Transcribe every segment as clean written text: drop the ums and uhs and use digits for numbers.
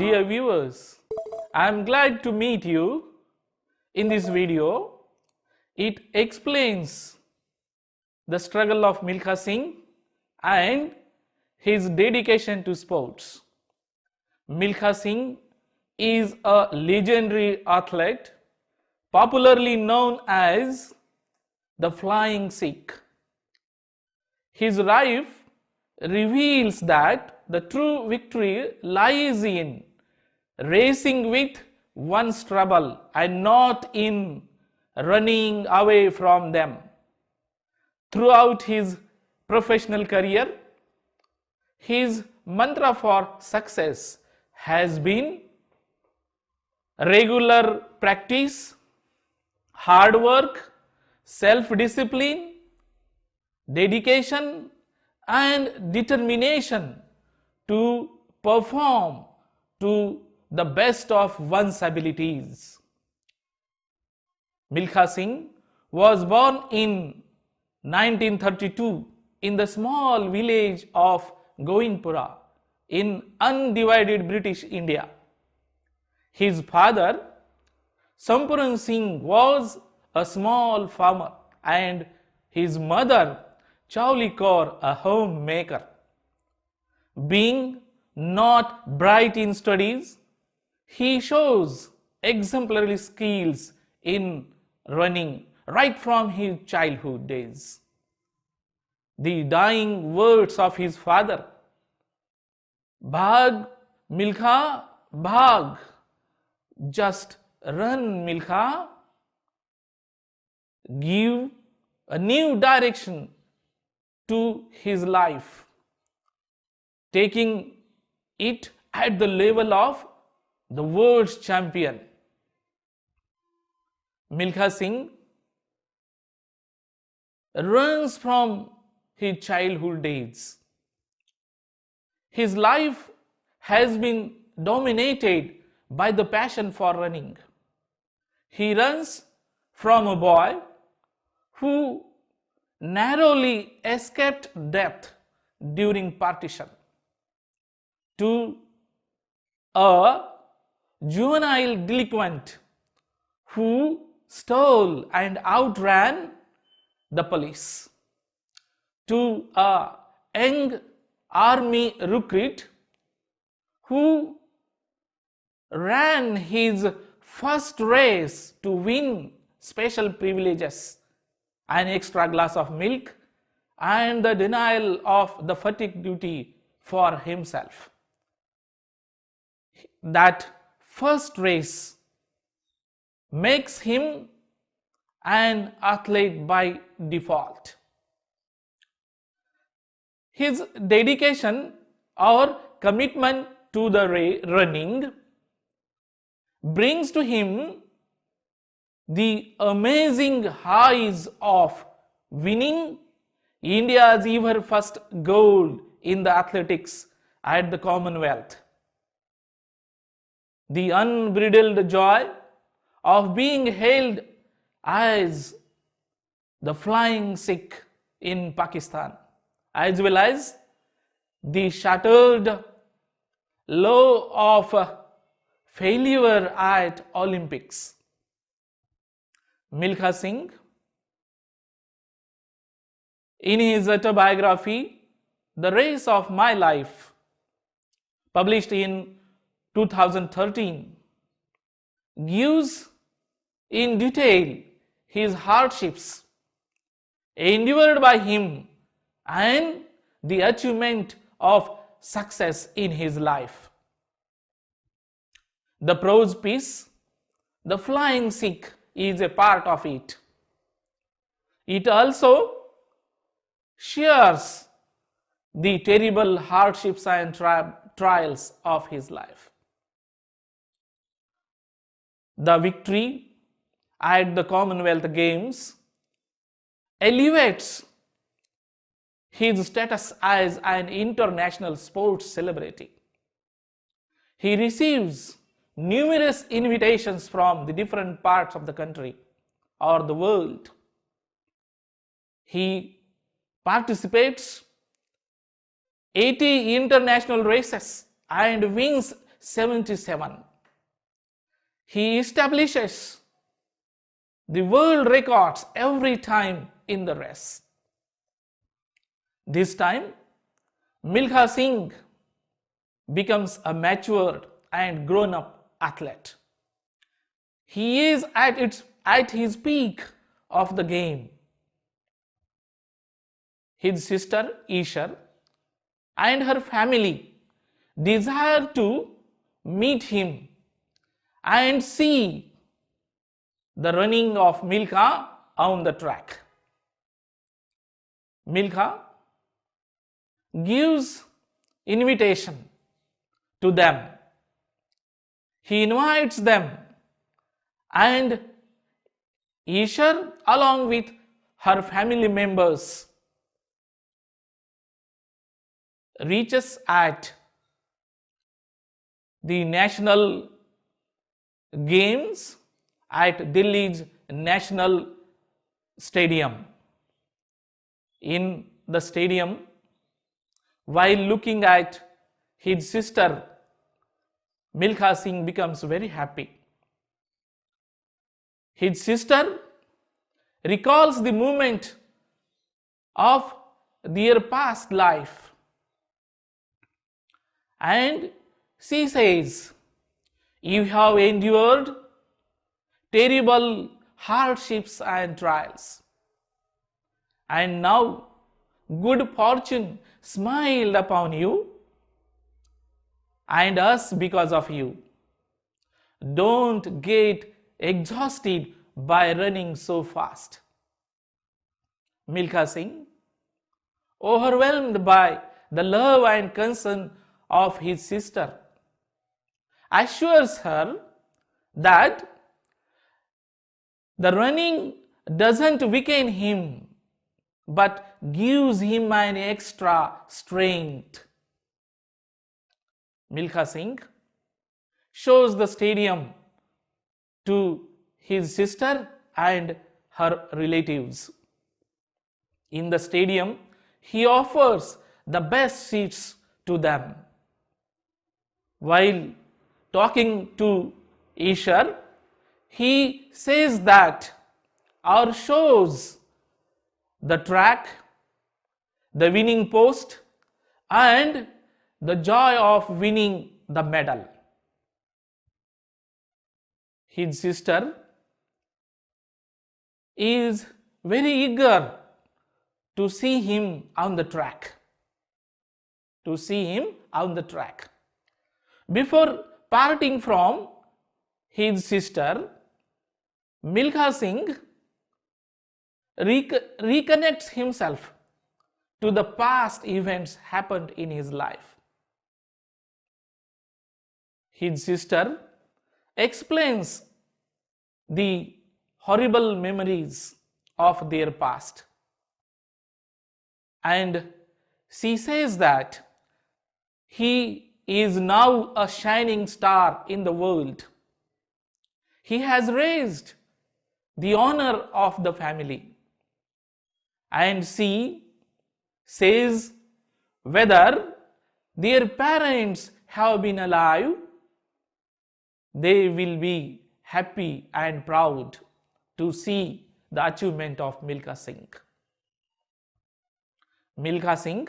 Dear viewers, I am glad to meet you. In this video, it explains the struggle of Milkha Singh and his dedication to sports. Milkha Singh is a legendary athlete, popularly known as the Flying Sikh. His life reveals that the true victory lies in racing with one's trouble and not in running away from them. Throughout his professional career, his mantra for success has been regular practice, hard work, self-discipline, dedication, and determination to perform to the best of one's abilities. Milkha Singh was born in 1932 in the small village of Goindpura in undivided British India. His father, Sampuran Singh, was a small farmer and his mother, Chawli Kaur, a homemaker. Being not bright in studies, he shows exemplary skills in running right from his childhood days. The dying words of his father, "Bhag, Milkha, bhag," just run, Milkha, give a new direction to his life, taking it at the level of the world's champion. Milkha Singh runs from his childhood days. His life has been dominated by the passion for running. He runs from a boy who narrowly escaped death during partition to a juvenile delinquent who stole and outran the police, to a young army recruit who ran his first race to win special privileges, an extra glass of milk, and the denial of the fatigue duty for himself. That first race makes him an athlete by default. His dedication or commitment to the running brings to him the amazing highs of winning India's ever first gold in the athletics at the Commonwealth. The unbridled joy of being hailed as the Flying Sikh in Pakistan, as well as the shattered low of failure at Olympics. Milkha Singh, in his autobiography, The Race of My Life, published in 2013, gives in detail his hardships endured by him and the achievement of success in his life. The prose piece, The Flying Sikh, is a part of it. It also shares the terrible hardships and trials of his life. The victory at the Commonwealth Games elevates his status as an international sports celebrity. He receives numerous invitations from the different parts of the country or the world. He participates 80 international races and wins 1977. He establishes the world records every time in the race. This time, Milkha Singh becomes a matured and grown-up athlete. He is at his peak of the game. His sister Isha and her family desire to meet him and see the running of Milkha on the track. Milkha gives invitation to them. He invites them, and Isha, along with her family members, reaches at the national games at Delhi's National Stadium. In the stadium, while looking at his sister, Milkha Singh becomes very happy. His sister recalls the moment of their past life, and she says, "You have endured terrible hardships and trials, and now good fortune smiled upon you and us because of you. Don't get exhausted by running so fast." Milkha Singh, overwhelmed by the love and concern of his sister, assures her that the running doesn't weaken him but gives him an extra strength. Milkha Singh shows the stadium to his sister and her relatives. In the stadium, he offers the best seats to them. While talking to Isha, he says that or shows the track, the winning post, and the joy of winning the medal. His sister is very eager to see him on the track. Before parting from his sister, Milkha Singh reconnects himself to the past events happened in his life. His sister explains the horrible memories of their past, and she says that he is now a shining star in the world. He has raised the honor of the family, and she says whether their parents have been alive, they will be happy and proud to see the achievement of Milkha Singh. Milkha Singh,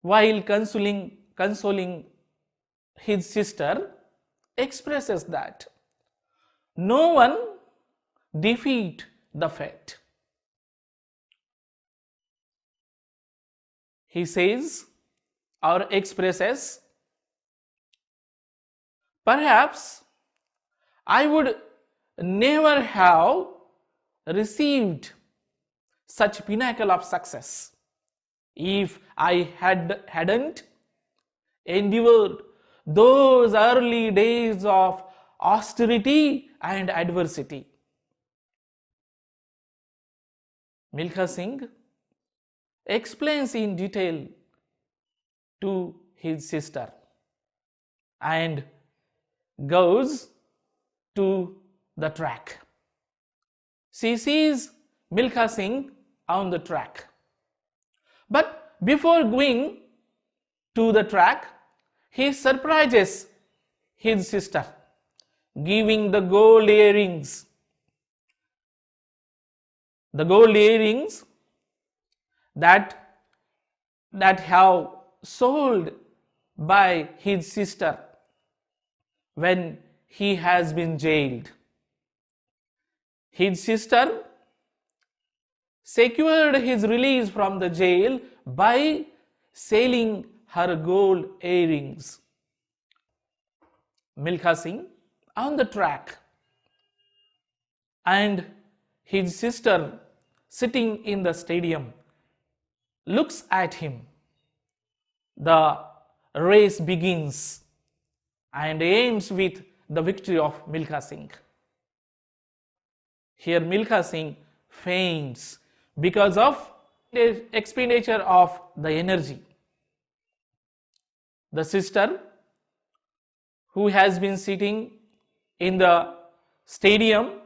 while consoling his sister, expresses that no one defeat the fate. He says or expresses, "Perhaps I would never have received such pinnacle of success if I hadn't endured those early days of austerity and adversity." Milkha Singh explains in detail to his sister and goes to the track. She sees Milkha Singh on the track. But before going to the track, he surprises his sister, giving the gold earrings. The gold earrings that have sold by his sister when he has been jailed. His sister secured his release from the jail by selling her gold earrings. Milkha Singh on the track and his sister sitting in the stadium looks at him. The race begins and ends with the victory of Milkha Singh. Here Milkha Singh faints because of the expenditure of the energy. The sister who has been sitting in the stadium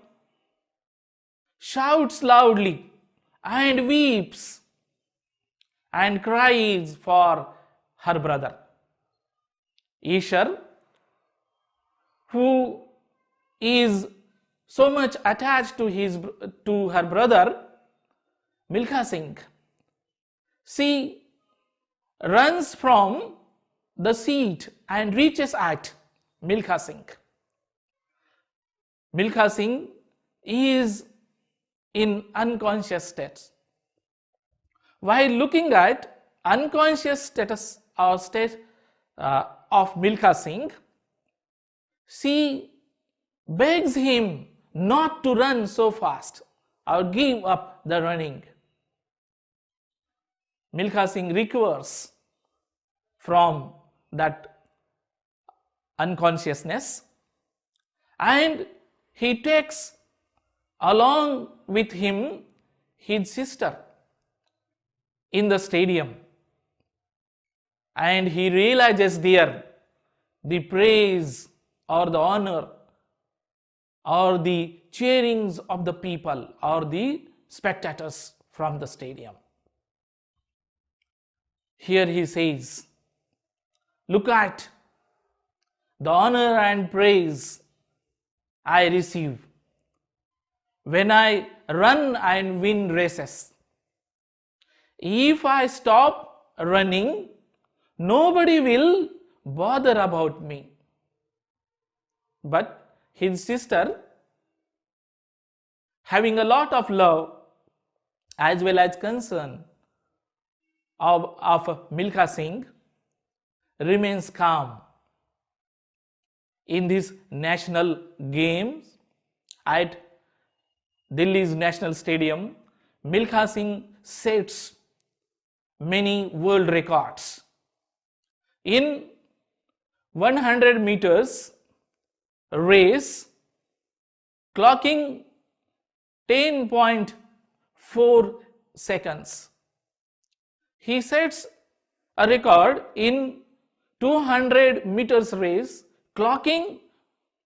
shouts loudly and weeps and cries for her brother. Ishar, who is so much attached to her brother Milkha Singh, she runs from the seat and reaches at Milkha Singh. Milkha Singh is in unconscious state. While looking at unconscious status or state of Milkha Singh, she begs him not to run so fast or give up the running. Milkha Singh recovers from that unconsciousness and he takes along with him his sister in the stadium, and he realizes there the praise or the honor or the cheerings of the people or the spectators from the stadium. Here he says, look at the honor and praise I receive when I run and win races. If I stop running, nobody will bother about me. But his sister, having a lot of love as well as concern of Milkha Singh, remains calm. In these national games at Delhi's National Stadium, Milkha Singh sets many world records. In 100 meters race, clocking 10.4 seconds. He sets a record in 200 meters race, clocking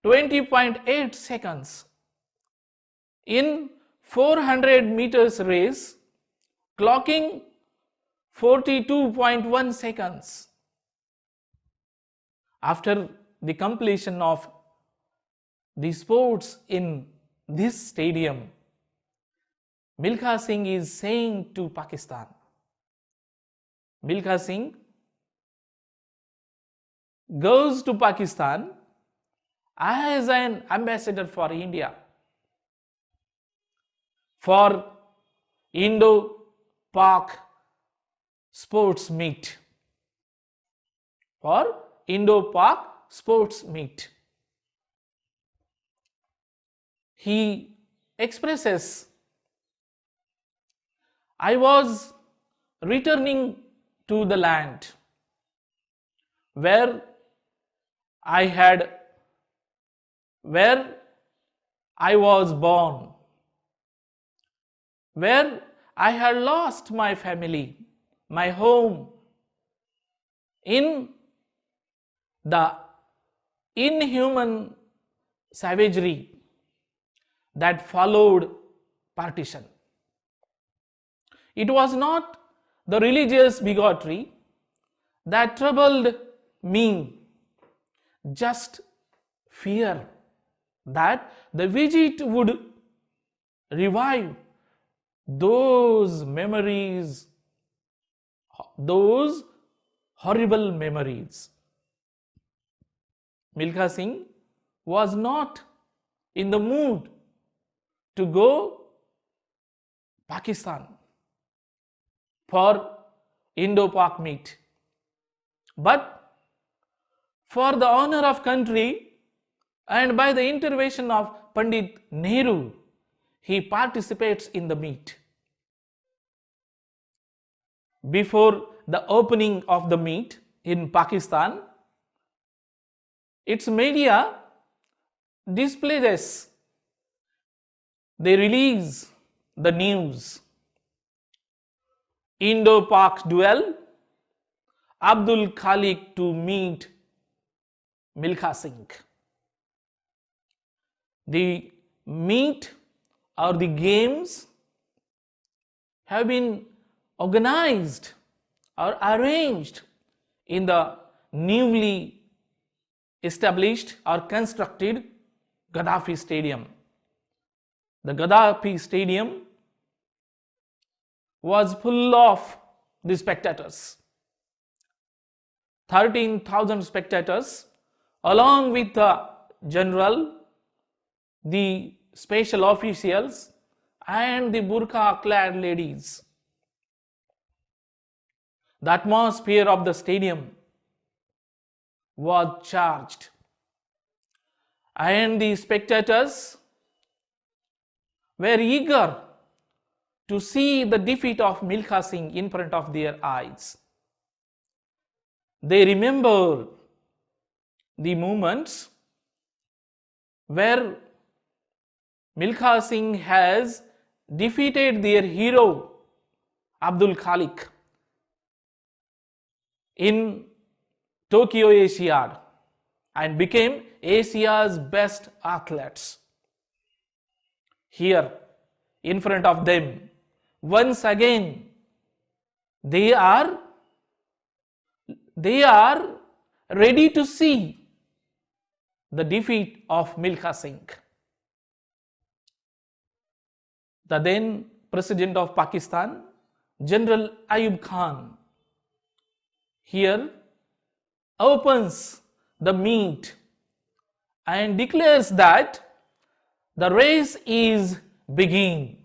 20.8 seconds. In 400 meters race, clocking 42.1 seconds. After the completion of the sports in this stadium, Milkha Singh is saying to Pakistan, Milkha Singh goes to Pakistan as an ambassador for India for Indo-Pak sports meet. For Indo-Pak sports meet. He expresses, I was returning to the land where I was born, where I had lost my family, my home, in the inhuman savagery that followed partition. It was not the religious bigotry that troubled mean just fear that the visit would revive those memories, those horrible memories. Milkha Singh was not in the mood to go Pakistan for Indo-Pak meet, but for the honor of country and by the intervention of Pandit Nehru, he participates in the meet. Before the opening of the meet in Pakistan, its media displays, they release the news. Indo-Pak duel, Abdul Khalik to meet Milkha Singh. The meet or the games have been organized or arranged in the newly established or constructed Gaddafi Stadium. The Gaddafi Stadium was full of the spectators. 13,000 spectators, along with the general, the special officials and the burqa-clad ladies. The atmosphere of the stadium was charged, and the spectators were eager to see the defeat of Milkha Singh in front of their eyes. They remember the moments where Milkha Singh has defeated their hero Abdul Khalik in Tokyo Asiad and became Asia's best athletes. Here, in front of them, once again, they are ready to see the defeat of Milkha Singh. The then President of Pakistan, General Ayub Khan, here opens the meet and declares that the race is beginning.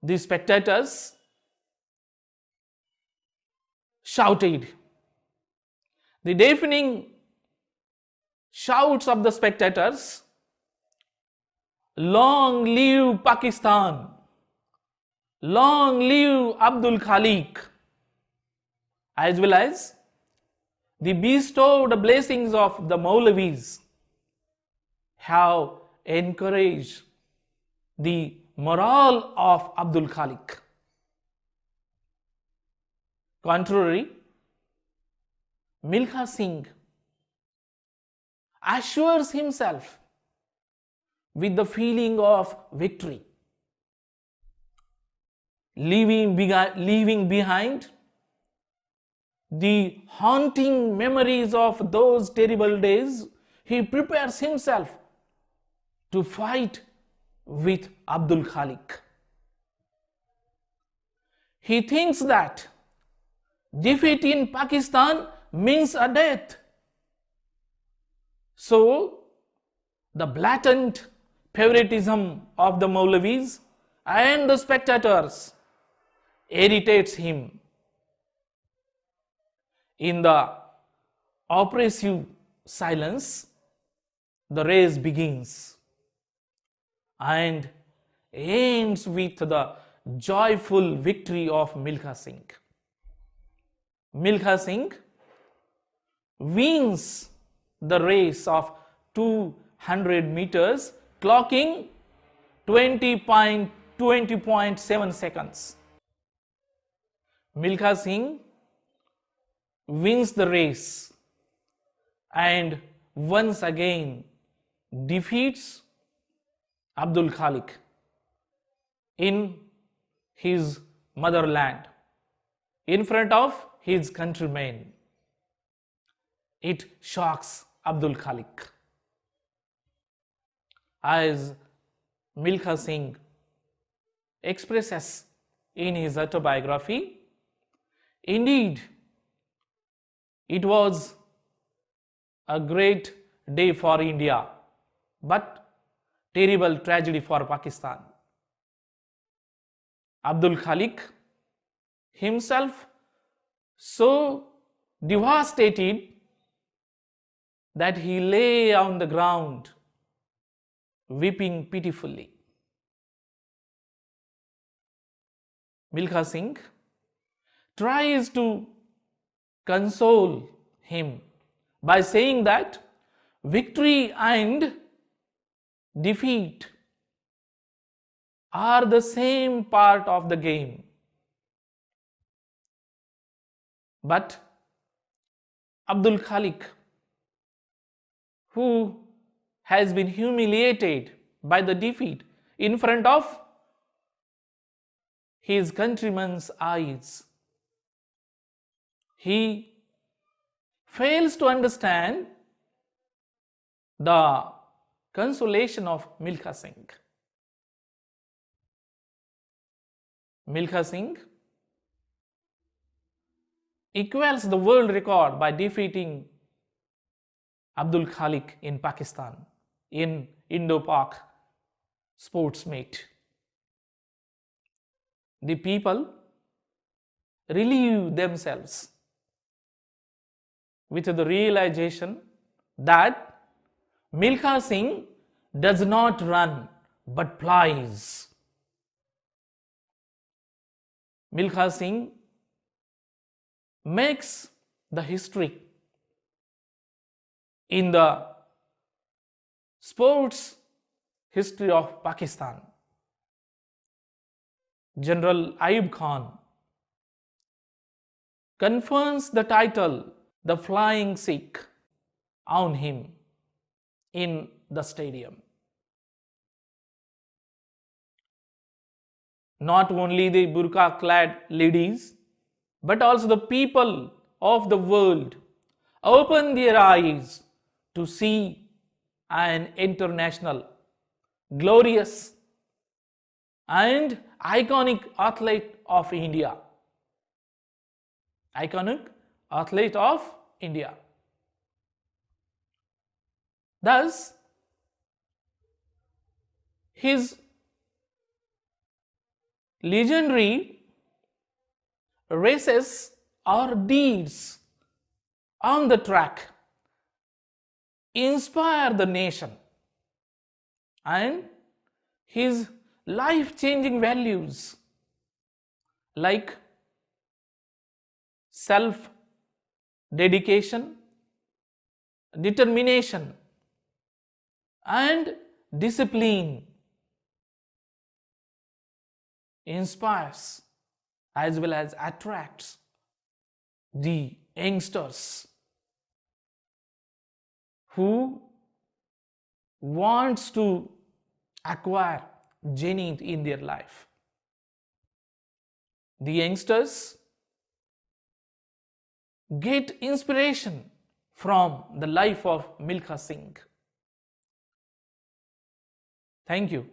The spectators shouted. The deafening shouts of the spectators, "Long live Pakistan! Long live Abdul Khalik!" as well as the bestowed blessings of the Maulavis have encouraged the morale of Abdul Khalik. Contrary, Milkha Singh assures himself with the feeling of victory, leaving behind the haunting memories of those terrible days. He prepares himself to fight with Abdul Khalik. He thinks that defeat in Pakistan means a death. So, the blatant favoritism of the Maulavis and the spectators irritates him. In the oppressive silence, the race begins and ends with the joyful victory of Milkha Singh. Milkha Singh wins the race of 200 meters, clocking 20.7 seconds. Milkha Singh wins the race and once again defeats Abdul Khalik in his motherland, in front of his countrymen. it shocks Abdul Khalik. As Milkha Singh expresses in his autobiography, indeed, it was a great day for India, but terrible tragedy for Pakistan. Abdul Khalik himself so devastated that he lay on the ground weeping pitifully. Milkha Singh tries to console him by saying that victory and defeat are the same part of the game. But Abdul Khalik, who has been humiliated by the defeat in front of his countrymen's eyes, he fails to understand the consolation of Milkha Singh. Milkha Singh equals the world record by defeating Abdul Khalik in Pakistan in Indo-Pak sports meet. The people relieve themselves with the realization that Milkha Singh does not run but flies. Milkha Singh makes the history in the sports history of Pakistan. General Ayub Khan confers the title the Flying Sikh on him in the stadium. Not only the burqa clad ladies, but also the people of the world open their eyes to see an international, glorious and iconic athlete of India. Iconic athlete of India. Thus, his legendary races or deeds on the track inspire the nation, and his life-changing values like self-dedication, determination and discipline inspires as well as attracts the youngsters who wants to acquire genius in their life. The youngsters get inspiration from the life of Milkha Singh. Thank you.